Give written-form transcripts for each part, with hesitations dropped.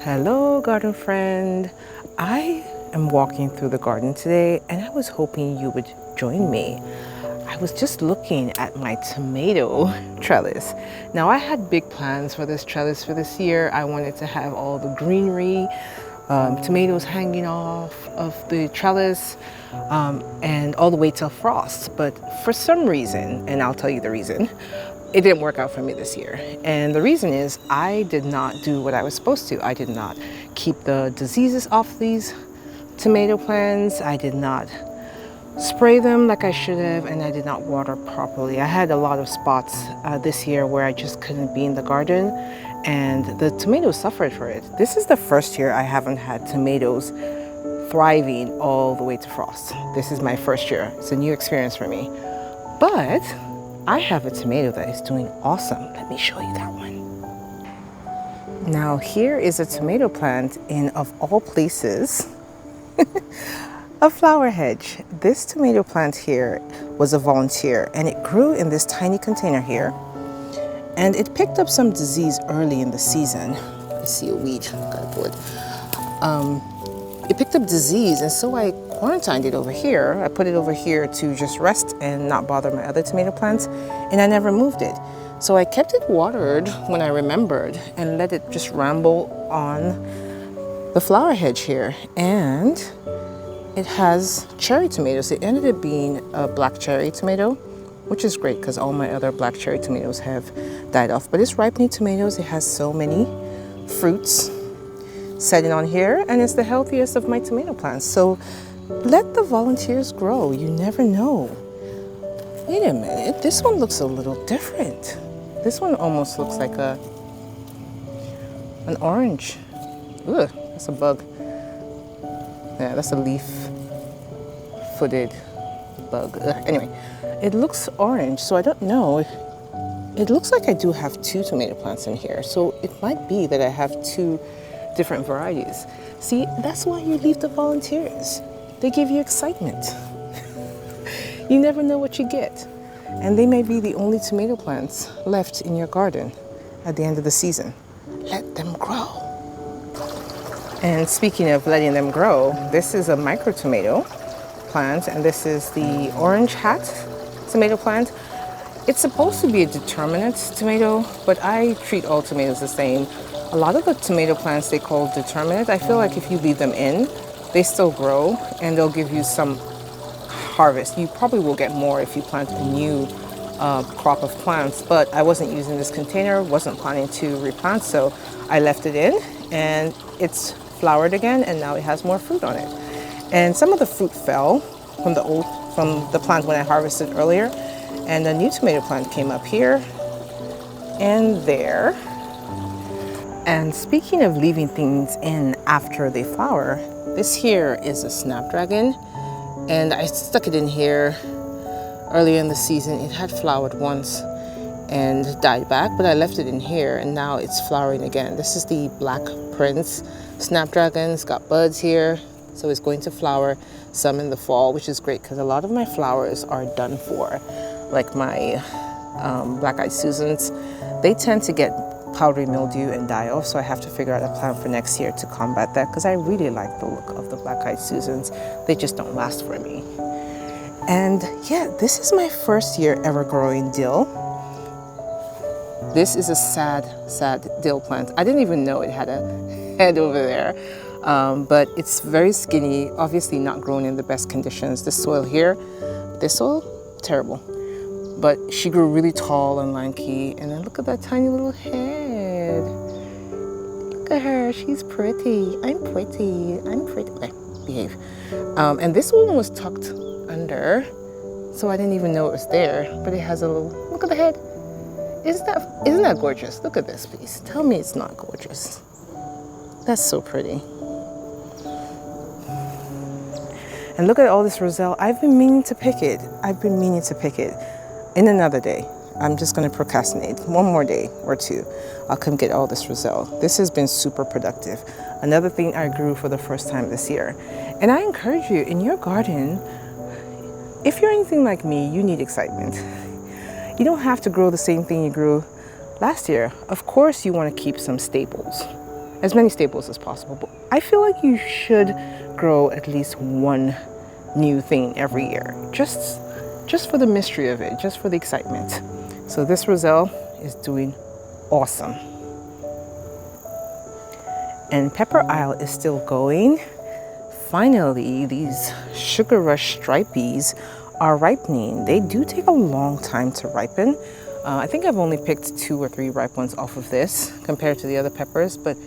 Hello, garden friend. I am walking through the garden today and I was hoping you would join me. I was just looking at my tomato trellis. Now, I had big plans for this trellis for this year. I wanted to have all the greenery, tomatoes hanging off of the trellis, and all the way till frost. But for some reason, and I'll tell you the reason, it didn't work out for me this year. And the reason is I did not do what I was supposed to. I did not keep the diseases off these tomato plants. I did not spray them like I should have, and I did not water properly. I had a lot of spots this year where I just couldn't be in the garden, and the tomatoes suffered for it. This is the first year I haven't had tomatoes thriving all the way to frost. This is my first year. It's a new experience for me. But I have a tomato that is doing awesome. Let me show you that one. Now here is a tomato plant in, of all places, a flower hedge. This tomato plant here was a volunteer and it grew in this tiny container here. And it picked up some disease early in the season. I see a weed, gotta pull it. It picked up disease, and so I quarantined it over here. I put it over here to just rest and not bother my other tomato plants, and I never moved it. So I kept it watered when I remembered and let it just ramble on the flower hedge here. And it has cherry tomatoes. It ended up being a black cherry tomato, which is great because all my other black cherry tomatoes have died off. But it's ripening tomatoes. It has so many fruits setting on here, and it's the healthiest of my tomato plants. So let the volunteers grow. You never know. Wait a minute, this one looks a little different. This one almost looks like an orange. Ugh, that's a bug. Yeah, that's a leaf-footed bug. Ugh. Anyway, it looks orange, so I don't know. It looks like I do have two tomato plants in here, so it might be that I have two different varieties. See, that's why you leave the volunteers. They give you excitement. You never know what you get. And they may be the only tomato plants left in your garden at the end of the season. Let them grow. And speaking of letting them grow, this is a micro tomato plant, and this is the orange hat tomato plant. It's supposed to be a determinate tomato, but I treat all tomatoes the same. A lot of the tomato plants they call determinate. I feel like if you leave them in, they still grow and they'll give you some harvest. You probably will get more if you plant a new crop of plants, but I wasn't using this container, wasn't planning to replant, so I left it in and it's flowered again, and now it has more fruit on it. And some of the fruit fell from the plant when I harvested earlier, and a new tomato plant came up here and there. And speaking of leaving things in after they flower, this here is a snapdragon, and I stuck it in here earlier in the season. It had flowered once and died back, but I left it in here and now it's flowering again. This is the Black Prince snapdragon. It's got buds here, so it's going to flower some in the fall, which is great because a lot of my flowers are done for. Like my black-eyed Susans, they tend to get powdery mildew and die off, so I have to figure out a plan for next year to combat that because I really like the look of the black-eyed Susans. They just don't last for me. And yeah, this is my first year ever growing dill. This is a sad dill plant. I didn't even know it had a head over there, but it's very skinny, obviously not grown in the best conditions. This soil here, this soil, terrible. But she grew really tall and lanky, and then look at that tiny little head. Look at her, she's pretty. I'm pretty. Okay, behave. And this one was tucked under, so I didn't even know it was there, but it has a little, look at the head. Isn't that gorgeous? Look at this, please. Tell me it's not gorgeous. That's so pretty. And look at all this roselle. I've been meaning to pick it. In another day. I'm just going to procrastinate. One more day or two, I'll come get all this roselle. This has been super productive. Another thing I grew for the first time this year. And I encourage you, in your garden, if you're anything like me, you need excitement. You don't have to grow the same thing you grew last year. Of course, you want to keep some staples. as many staples as possible. But I feel like you should grow at least one new thing every year, just for the mystery of it, just for the excitement. So this roselle is doing awesome. And Pepper Isle is still going. Finally, these Sugar Rush stripies are ripening. They do take a long time to ripen. I think I've only picked 2 or 3 ripe ones off of this compared to the other peppers, but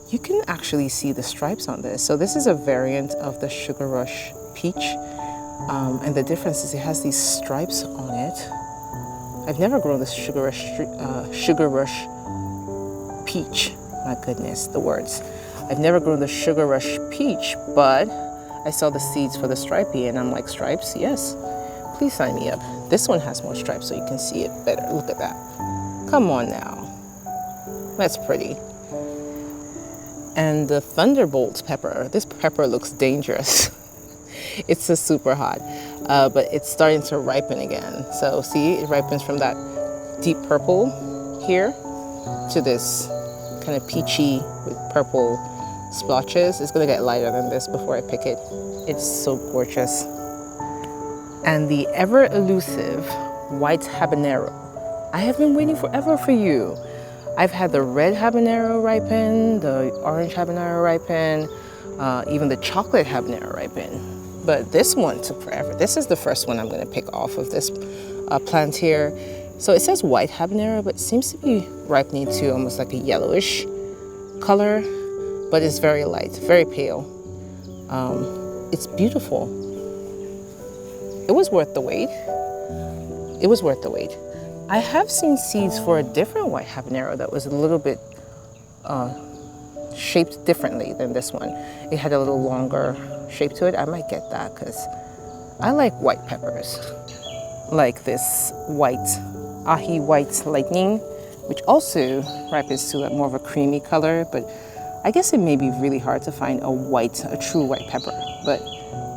you can actually see the stripes on this. So this is a variant of the Sugar Rush peach. And the difference is it has these stripes on it. I've never grown this Sugar Rush peach. My goodness, the words. I've never grown the Sugar Rush peach, but I saw the seeds for the stripy and I'm like, stripes? Yes, please sign me up. This one has more stripes so you can see it better. Look at that. Come on now. That's pretty. And the Thunderbolt pepper, this pepper looks dangerous. It's just super hot, but it's starting to ripen again. So see, it ripens from that deep purple here to this kind of peachy with purple splotches. It's gonna get lighter than this before I pick it. It's so gorgeous. And the ever elusive white habanero. I have been waiting forever for you. I've had the red habanero ripen, the orange habanero ripen, even the chocolate habanero ripen. But this one took forever. This is the first one I'm gonna pick off of this plant here. So it says white habanero, but it seems to be ripening to almost like a yellowish color, but it's very light, very pale. It's beautiful. It was worth the wait. It was worth the wait. I have seen seeds for a different white habanero that was a little bit shaped differently than this one. It had a little longer shape to it. I might get that because I like white peppers. Like this white, ahi white lightning, which also ripens to more of a creamy color, but I guess it may be really hard to find a true white pepper, but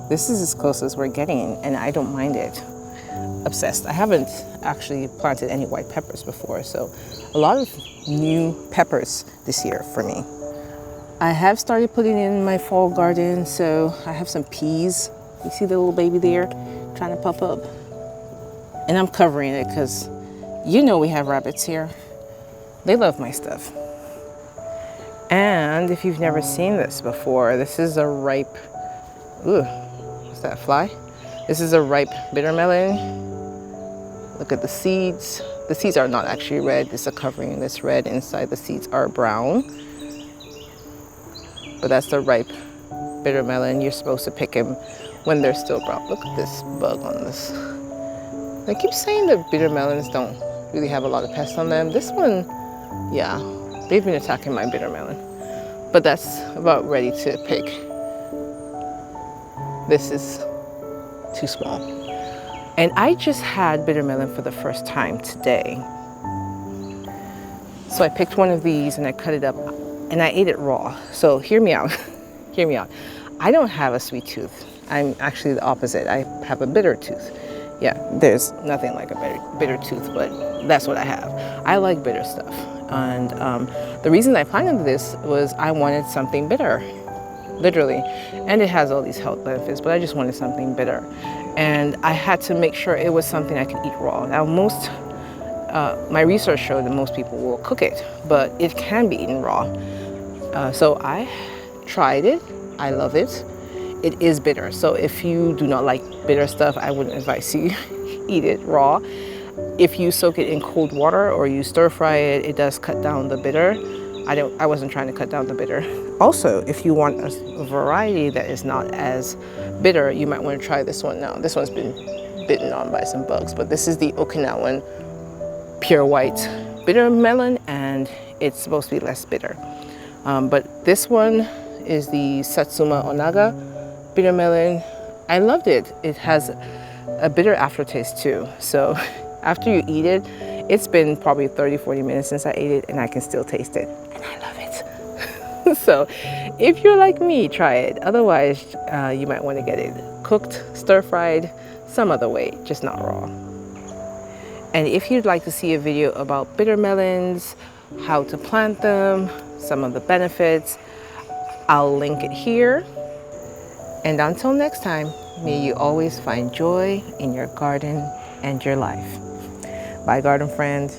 this is as close as we're getting and I don't mind it. Obsessed. I haven't actually planted any white peppers before, so a lot of new peppers this year for me. I have started putting in my fall garden, so I have some peas. You see the little baby there trying to pop up? And I'm covering it because you know we have rabbits here. They love my stuff. And if you've never seen this before, this is a ripe, ooh, what's that, fly? This is a ripe bitter melon. Look at the seeds. The seeds are not actually red. It's a covering that's red. Inside the seeds are brown. But that's the ripe bitter melon. You're supposed to pick them when they're still brown. Look at this bug on this. I keep saying that bitter melons don't really have a lot of pests on them. This one, yeah, they've been attacking my bitter melon. But that's about ready to pick. This is too small. And I just had bitter melon for the first time today. So I picked one of these and I cut it up and I ate it raw. So hear me out, hear me out. I don't have a sweet tooth. I'm actually the opposite. I have a bitter tooth. Yeah, there's nothing like a bitter tooth, but that's what I have. I like bitter stuff. And the reason I planted this was I wanted something bitter, literally. And it has all these health benefits, but I just wanted something bitter. And I had to make sure it was something I could eat raw. Now my research showed that most people will cook it, but it can be eaten raw. So I tried it, I love it. It is bitter, so if you do not like bitter stuff, I wouldn't advise you eat it raw. If you soak it in cold water or you stir fry it, it does cut down the bitter. I wasn't trying to cut down the bitter. Also, if you want a variety that is not as bitter, you might want to try this one now. This one's been bitten on by some bugs, but this is the Okinawan pure white bitter melon, and it's supposed to be less bitter. But this one is the Satsuma Onaga bitter melon. I loved it. It has a bitter aftertaste too. So after you eat it, it's been probably 30-40 minutes since I ate it and I can still taste it. And I love it. So if you're like me, try it. Otherwise, you might want to get it cooked, stir-fried, some other way, just not raw. And if you'd like to see a video about bitter melons, how to plant them, some of the benefits. I'll link it here. And until next time, may you always find joy in your garden and your life. Bye, garden friends.